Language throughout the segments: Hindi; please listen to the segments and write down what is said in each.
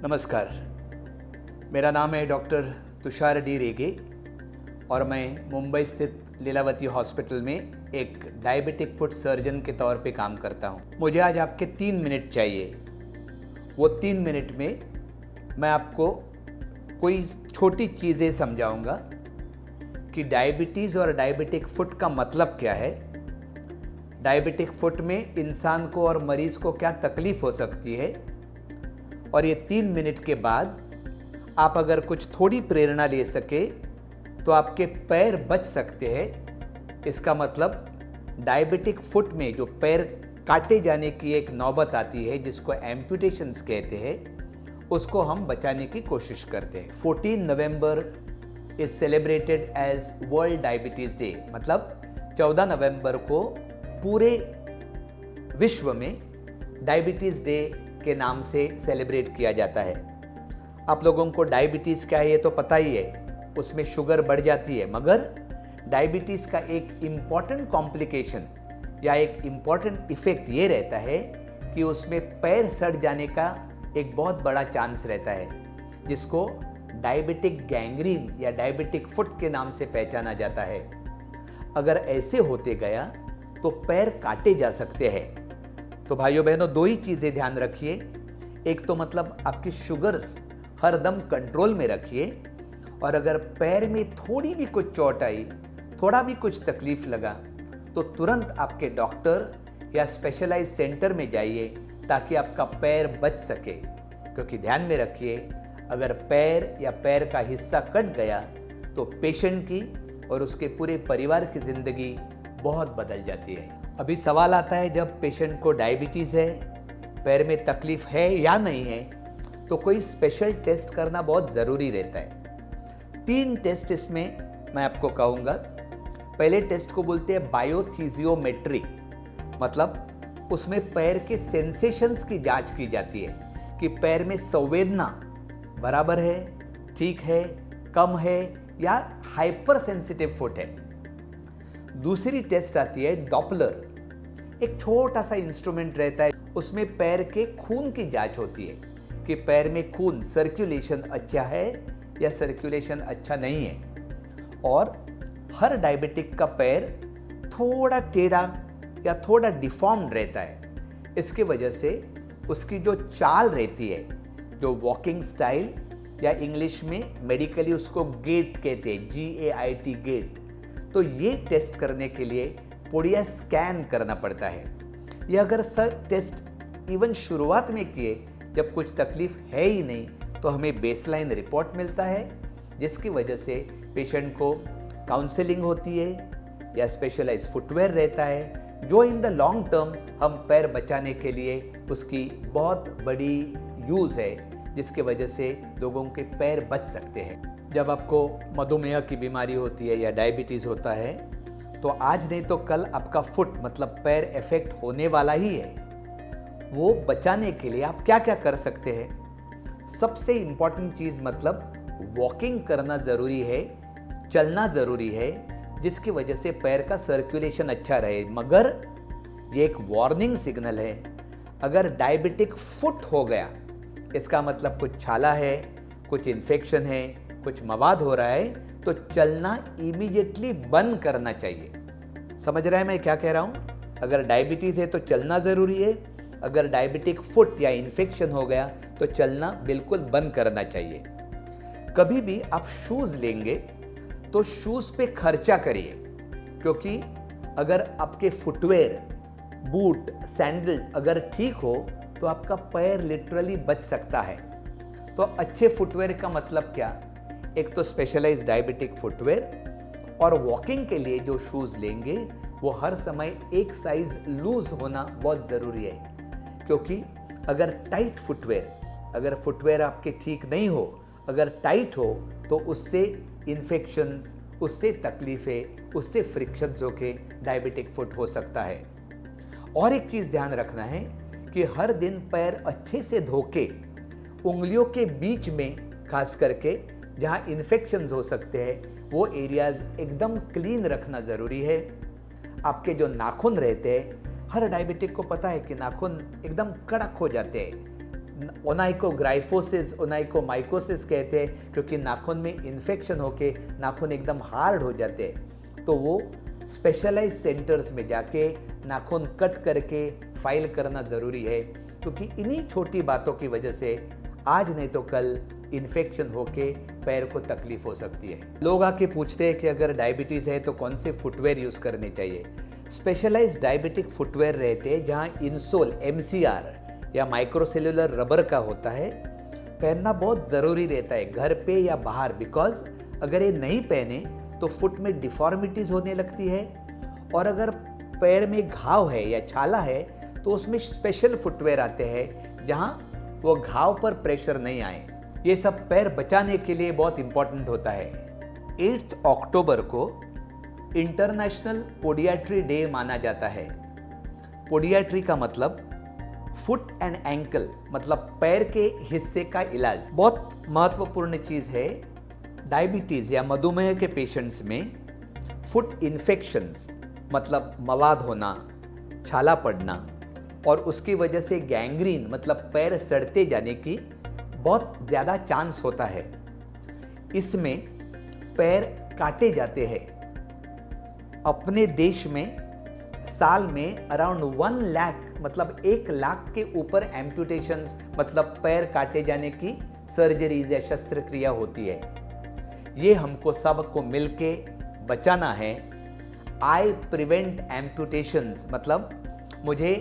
नमस्कार, मेरा नाम है डॉक्टर तुषार डी रेगे और मैं मुंबई स्थित लीलावती हॉस्पिटल में एक डायबिटिक फुट सर्जन के तौर पे काम करता हूँ। मुझे आज आपके 3 मिनट चाहिए। वो 3 मिनट में मैं आपको कोई छोटी चीज़ें समझाऊंगा कि डायबिटीज़ और डायबिटिक फुट का मतलब क्या है, डायबिटिक फुट में इंसान को और मरीज़ को क्या तकलीफ़ हो सकती है, और ये 3 मिनट के बाद आप अगर कुछ थोड़ी प्रेरणा ले सके तो आपके पैर बच सकते हैं। इसका मतलब डायबिटिक फुट में जो पैर काटे जाने की एक नौबत आती है जिसको एम्पुटेशंस कहते हैं, उसको हम बचाने की कोशिश करते हैं। 14 November is celebrated as World Diabetes Day, मतलब 14 नवंबर को पूरे विश्व में डायबिटीज़ डे के नाम से सेलिब्रेट किया जाता है। आप लोगों को डायबिटीज़ क्या है ये तो पता ही है, उसमें शुगर बढ़ जाती है, मगर डायबिटीज़ का एक इम्पॉर्टेंट कॉम्प्लिकेशन या एक इम्पॉर्टेंट इफेक्ट ये रहता है कि उसमें पैर सड़ जाने का एक बहुत बड़ा चांस रहता है, जिसको डायबिटिक गैंग्रीन या डायबिटिक फुट के नाम से पहचाना जाता है। अगर ऐसे होते गया तो पैर काटे जा सकते हैं। तो भाइयों बहनों, 2 ही चीज़ें ध्यान रखिए। एक तो मतलब आपकी शुगर्स हरदम कंट्रोल में रखिए, और अगर पैर में थोड़ी भी कुछ चोट आई, थोड़ा भी कुछ तकलीफ लगा, तो तुरंत आपके डॉक्टर या स्पेशलाइज्ड सेंटर में जाइए ताकि आपका पैर बच सके। क्योंकि ध्यान में रखिए, अगर पैर या पैर का हिस्सा कट गया तो पेशेंट की और उसके पूरे परिवार की ज़िंदगी बहुत बदल जाती है। अभी सवाल आता है, जब पेशेंट को डायबिटीज़ है, पैर में तकलीफ है या नहीं है, तो कोई स्पेशल टेस्ट करना बहुत ज़रूरी रहता है। 3 टेस्ट इसमें मैं आपको कहूँगा। पहले टेस्ट को बोलते हैं बायोथिजियोमेट्री, मतलब उसमें पैर के सेंसेशंस की जांच की जाती है कि पैर में संवेदना बराबर है, ठीक है, कम है या हाइपर सेंसिटिव फुट है। दूसरी टेस्ट आती है डॉपलर। एक छोटा सा इंस्ट्रूमेंट रहता है, उसमें पैर के खून की जांच होती है कि पैर में खून सर्कुलेशन अच्छा है या सर्कुलेशन अच्छा नहीं है। और हर डायबिटिक का पैर थोड़ा टेढ़ा या थोड़ा डिफॉर्म्ड रहता है। इसके वजह से उसकी जो चाल रहती है, जो वॉकिंग स्टाइल या इंग्लिश में मेडिकली उसको गेट कहते हैं, GAIT गेट, तो ये टेस्ट करने के लिए पोडिया स्कैन करना पड़ता है। ये अगर टेस्ट इवन शुरुआत में किए जब कुछ तकलीफ है ही नहीं, तो हमें बेसलाइन रिपोर्ट मिलता है, जिसकी वजह से पेशेंट को काउंसलिंग होती है या स्पेशलाइज्ड फुटवेयर रहता है, जो इन द लॉन्ग टर्म हम पैर बचाने के लिए उसकी बहुत बड़ी यूज़ है, जिसके वजह से लोगों के पैर बच सकते हैं। जब आपको मधुमेह की बीमारी होती है या डायबिटीज़ होता है, तो आज नहीं तो कल आपका फुट मतलब पैर इफेक्ट होने वाला ही है। वो बचाने के लिए आप क्या क्या कर सकते हैं? सबसे इम्पॉर्टेंट चीज़ मतलब वॉकिंग करना ज़रूरी है, चलना ज़रूरी है, जिसकी वजह से पैर का सर्कुलेशन अच्छा रहे। मगर ये एक वार्निंग सिग्नल है, अगर डायबिटिक फुट हो गया, इसका मतलब कुछ छाला है, कुछ इन्फेक्शन है, कुछ मवाद हो रहा है, तो चलना इमीडिएटली बंद करना चाहिए। समझ रहे हैं मैं क्या कह रहा हूँ? अगर डायबिटीज़ है तो चलना ज़रूरी है, अगर डायबिटिक फुट या इन्फेक्शन हो गया तो चलना बिल्कुल बंद करना चाहिए। कभी भी आप शूज़ लेंगे तो शूज़ पे खर्चा करिए, क्योंकि अगर आपके फुटवेयर, बूट, सैंडल अगर ठीक हो तो आपका पैर लिटरली बच सकता है। तो अच्छे फुटवेयर का मतलब क्या? एक तो स्पेशलाइज्ड डायबिटिक फुटवेयर, और वॉकिंग के लिए जो शूज़ लेंगे वो हर समय एक साइज़ लूज होना बहुत ज़रूरी है। क्योंकि अगर टाइट फुटवेयर, अगर फुटवेयर आपके ठीक नहीं हो, अगर टाइट हो, तो उससे इन्फेक्शंस, उससे तकलीफ़ें, उससे फ्रिक्शंस होके डायबिटिक फुट हो सकता है। और एक चीज़ ध्यान रखना है कि हर दिन पैर अच्छे से धो के उंगलियों के बीच में, खास करके जहाँ इन्फेक्शंस हो सकते हैं, वो एरियाज़ एकदम क्लीन रखना ज़रूरी है। आपके जो नाखून रहते हैं, हर डायबिटिक को पता है कि नाखून एकदम कड़क हो जाते हैं, ओनाइकोग्राइफोसिस, ओनाइकोमाइकोसिस कहते हैं, क्योंकि नाखून में इन्फेक्शन होके नाखून एकदम हार्ड हो जाते हैं, तो वो स्पेशलाइज सेंटर्स में जाके नाखून कट करके फाइल करना ज़रूरी है, क्योंकि इन्हीं छोटी बातों की वजह से आज नहीं तो कल इन्फेक्शन होके पैर को तकलीफ हो सकती है। लोग आके पूछते हैं कि अगर डायबिटीज़ है तो कौन से फुटवेयर यूज़ करने चाहिए। स्पेशलाइज्ड डायबिटिक फुटवेयर रहते हैं जहाँ इंसोल MCR या माइक्रोसेलुलर रबर का होता है, पहनना बहुत ज़रूरी रहता है घर पे या बाहर, बिकॉज अगर ये नहीं पहने तो फुट में डिफॉर्मिटीज़ होने लगती है, और अगर पैर में घाव है या छाला है तो उसमें स्पेशल फुटवेयर आते हैं जहाँ वो घाव पर प्रेशर नहीं आए। ये सब पैर बचाने के लिए बहुत इंपॉर्टेंट होता है। 8 अक्टूबर को इंटरनेशनल पोडियाट्री डे माना जाता है। पोडियाट्री का मतलब फुट एंड एंकल, मतलब पैर के हिस्से का इलाज। बहुत महत्वपूर्ण चीज़ है, डायबिटीज़ या मधुमेह के पेशेंट्स में फुट इन्फेक्शंस मतलब मवाद होना, छाला पड़ना और उसकी वजह से गैंग्रीन मतलब पैर सड़ते जाने की बहुत ज़्यादा चांस होता है। इसमें पैर काटे जाते हैं। अपने देश में साल में अराउंड 1 लाख मतलब 1 लाख के ऊपर एम्पुटेशंस मतलब पैर काटे जाने की सर्जरीज या शस्त्रक्रिया होती है। ये हमको सबको मिलके बचाना है। आई प्रिवेंट एम्पुटेशंस मतलब मुझे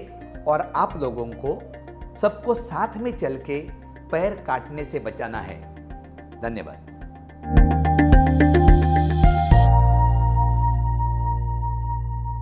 और आप लोगों को सबको साथ में चल के पैर काटने से बचाना है। धन्यवाद।